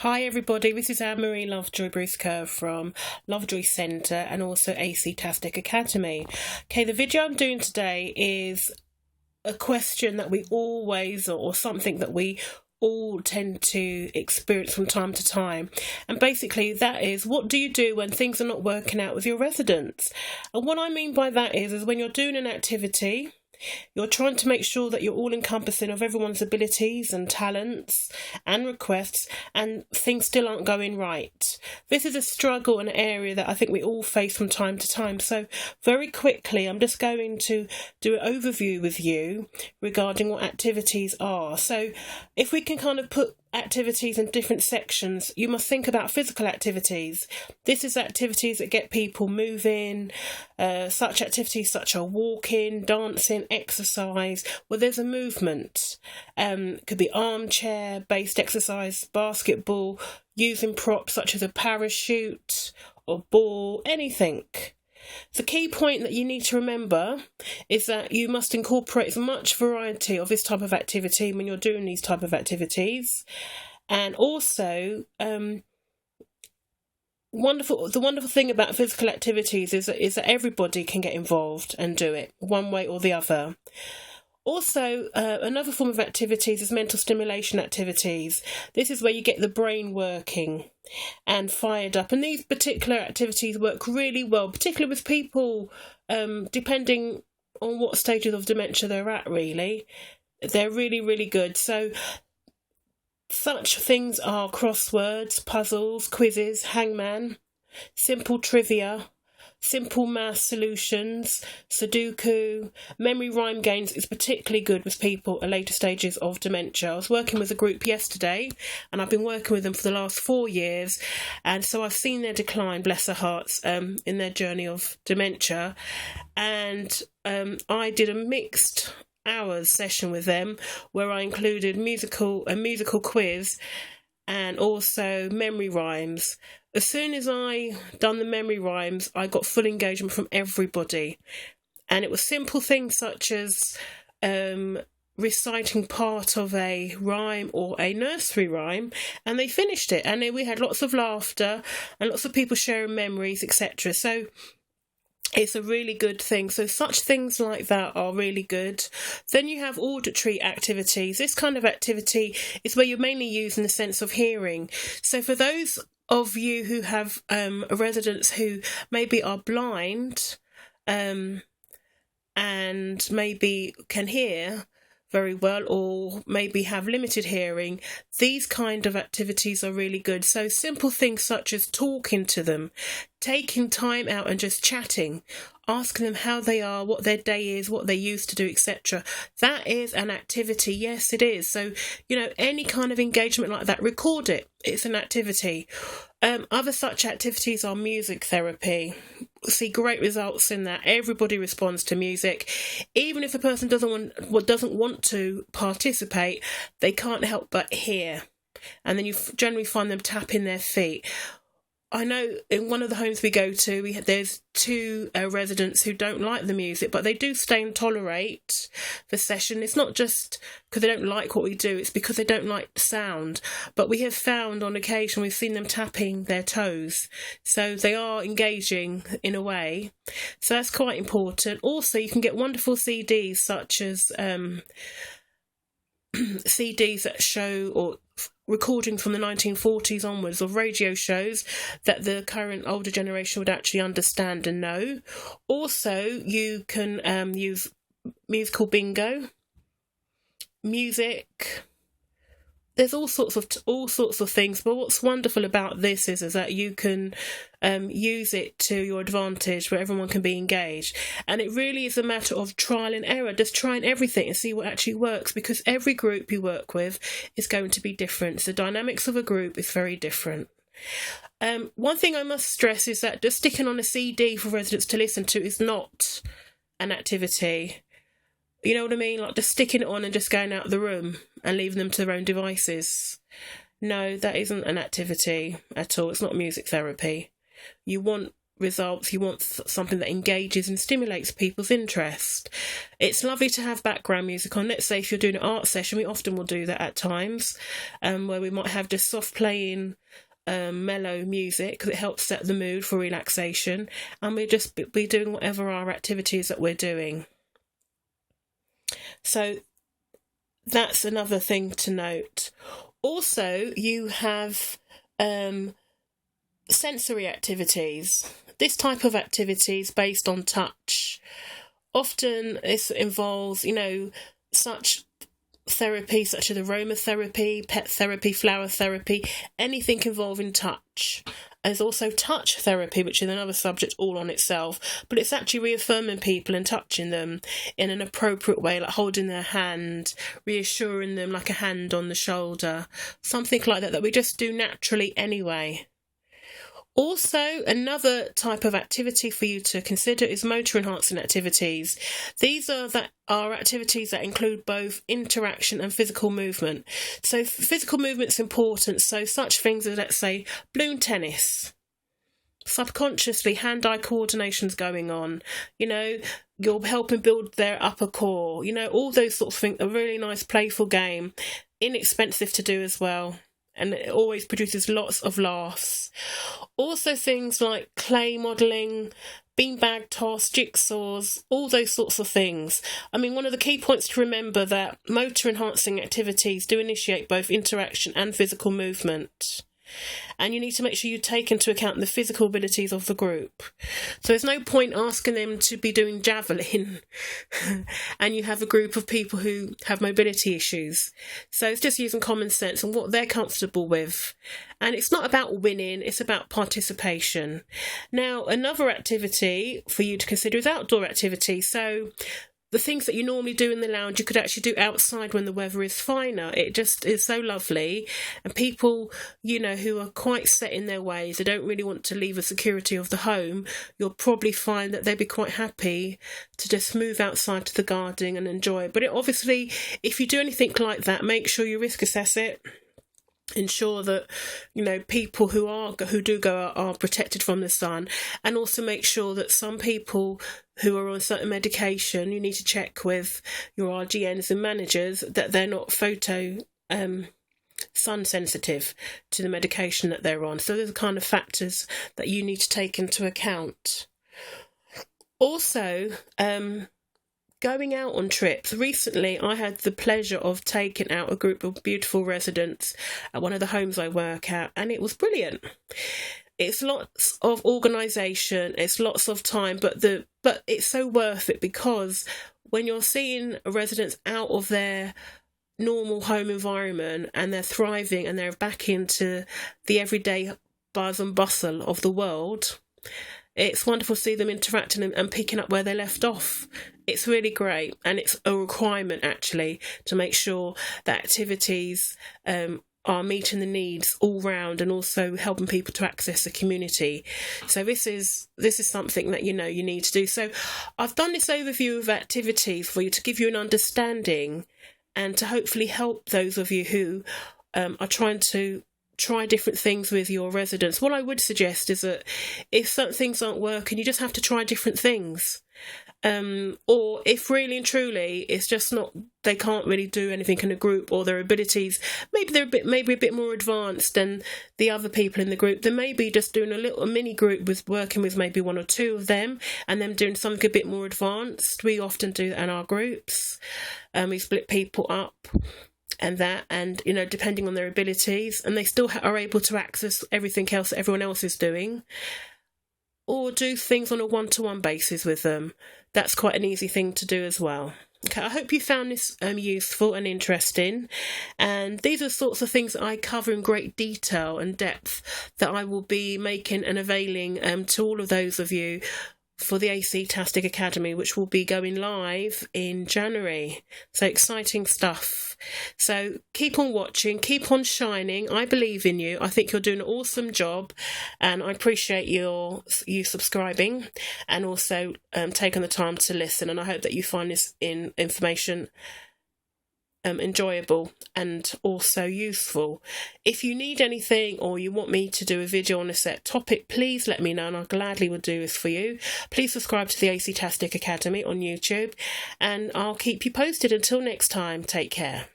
Hi everybody, this is Anne-Marie Lovejoy Bruce-Kerr from Lovejoy Centre and also AC Tastic Academy. Okay, the video I'm doing today is a question that we always, or something that we all tend to experience from time to time. And basically that is, what do you do when things are not working out with your residents? And what I mean by that is when you're doing an activity, you're trying to make sure that you're all encompassing of everyone's abilities and talents and requests, and things still aren't going right. This is a struggle, an area that I think we all face from time to time. So very quickly, I'm just going to do an overview with you regarding what activities are. So if we can kind of put activities in different sections, you must think about physical activities. This is activities that get people moving, such activities such as walking, dancing, exercise, where there's a movement. Could be armchair based exercise, basketball, using props such as a parachute or ball, anything. The key point that you need to remember is that you must incorporate as much variety of this type of activity when you're doing these type of activities. And also, the wonderful thing about physical activities is that everybody can get involved and do it one way or the other. Also, another form of activities is mental stimulation activities. This is where you get the brain working and fired up. And these particular activities work really well, particularly with people, depending on what stages of dementia they're at, really. They're really, really good. So such things are crosswords, puzzles, quizzes, hangman, simple trivia, simple math solutions, Sudoku, memory rhyme games is particularly good with people at later stages of dementia. I was working with a group yesterday and I've been working with them for the last 4 years, and so I've seen their decline, bless their hearts, in their journey of dementia. And I did a mixed hours session with them where I included a musical quiz and also memory rhymes. As soon as I done the memory rhymes, I got full engagement from everybody. And it was simple things such as reciting part of a rhyme or a nursery rhyme, and they finished it. And then we had lots of laughter and lots of people sharing memories, etc. So it's a really good thing. So such things like that are really good. Then you have auditory activities. This kind of activity is where you're mainly using the sense of hearing. So for those of you who have residents who maybe are blind and maybe can hear very well or maybe have limited hearing, these kind of activities are really good. So simple things such as talking to them, taking time out and just chatting, asking them how they are, what their day is, what they used to do, etc. That is an activity. Yes, it is. So, any kind of engagement like that, record it. It's an activity. Other such activities are music therapy. See great results in that. Everybody responds to music. Even if a person doesn't want to participate, they can't help but hear. And then you generally find them tapping their feet. I know in one of the homes we go to, there's 2 residents who don't like the music, but they do stay and tolerate the session. It's not just because they don't like what we do, it's because they don't like the sound. But we have found on occasion, we've seen them tapping their toes. So they are engaging in a way. So that's quite important. Also, you can get wonderful CDs such as CDs that show or recordings from the 1940s onwards of radio shows that the current older generation would actually understand and know. Also, you can use musical bingo, music. There's all sorts of things, but what's wonderful about this is that you can use it to your advantage where everyone can be engaged. And it really is a matter of trial and error, just trying everything and see what actually works, because every group you work with is going to be different. The dynamics of a group is very different. One thing I must stress is that just sticking on a CD for residents to listen to is not an activity. You know what I mean? Like just sticking it on and just going out of the room and leaving them to their own devices. No, that isn't an activity at all. It's not music therapy. You want results. You want something that engages and stimulates people's interest. It's lovely to have background music on. Let's say if you're doing an art session, we often will do that at times, where we might have just soft playing mellow music because it helps set the mood for relaxation, and we'll just be doing whatever our activities that we're doing. So that's another thing to note. Also, you have sensory activities. This type of activity is based on touch. Often it involves, such therapy such as aromatherapy, pet therapy, flower therapy, anything involving touch. There's also touch therapy, which is another subject all on itself, but it's actually reaffirming people and touching them in an appropriate way, like holding their hand, reassuring them like a hand on the shoulder, something like that we just do naturally anyway. Also, another type of activity for you to consider is motor enhancing activities. These are activities that include both interaction and physical movement. So physical movement's important. So such things as, let's say, balloon tennis. Subconsciously, hand-eye coordination's going on. You're helping build their upper core. All those sorts of things. A really nice, playful game. Inexpensive to do as well. And it always produces lots of laughs. Also things like clay modelling, beanbag toss, jigsaws, all those sorts of things. One of the key points to remember that motor enhancing activities do initiate both interaction and physical movement. And you need to make sure you take into account the physical abilities of the group. So there's no point asking them to be doing javelin and you have a group of people who have mobility issues. So it's just using common sense and what they're comfortable with. And it's not about winning, it's about participation. Now, another activity for you to consider is outdoor activity. So the things that you normally do in the lounge, you could actually do outside when the weather is finer. It just is so lovely. And people, who are quite set in their ways, they don't really want to leave the security of the home, you'll probably find that they'd be quite happy to just move outside to the garden and enjoy it. But obviously, if you do anything like that, make sure you risk assess it. Ensure that people who do go out are protected from the sun, and also make sure that some people who are on certain medication, you need to check with your RGNs and managers that they're not sun sensitive to the medication that they're on. So there's the kind of factors that you need to take into account. Also, going out on trips. Recently, I had the pleasure of taking out a group of beautiful residents at one of the homes I work at, and it was brilliant. It's lots of organisation, it's lots of time, but it's so worth it, because when you're seeing residents out of their normal home environment and they're thriving and they're back into the everyday buzz and bustle of the world, it's wonderful to see them interacting and picking up where they left off. It's really great, and it's a requirement actually to make sure that activities are meeting the needs all round and also helping people to access the community. So this is something that you need to do. So I've done this overview of activities for you to give you an understanding and to hopefully help those of you who are trying to try different things with your residents. What I would suggest is that if certain things aren't working, you just have to try different things. Or if really and truly it's just not, they can't really do anything in a group, or their abilities, maybe they're a bit more advanced than the other people in the group, then maybe just doing a mini group with working with maybe one or two of them and them doing something a bit more advanced. We often do that in our groups. We split people up and depending on their abilities, and they still are able to access everything else that everyone else is doing, or do things on a one-to-one basis with them. That's quite an easy thing to do as well. Okay, I hope you found this useful and interesting, and these are the sorts of things that I cover in great detail and depth that I will be making and availing to all of those of you for the AC-tastic Academy, which will be going live in January. So exciting stuff. So keep on watching, keep on shining. I believe in you. I think you're doing an awesome job, and I appreciate you subscribing and also taking the time to listen. And I hope that you find this information enjoyable and also useful. If you need anything or you want me to do a video on a set topic, please let me know and I gladly will do this for you. Please subscribe to the AC-Tastic Academy on YouTube and I'll keep you posted. Until next time, take care.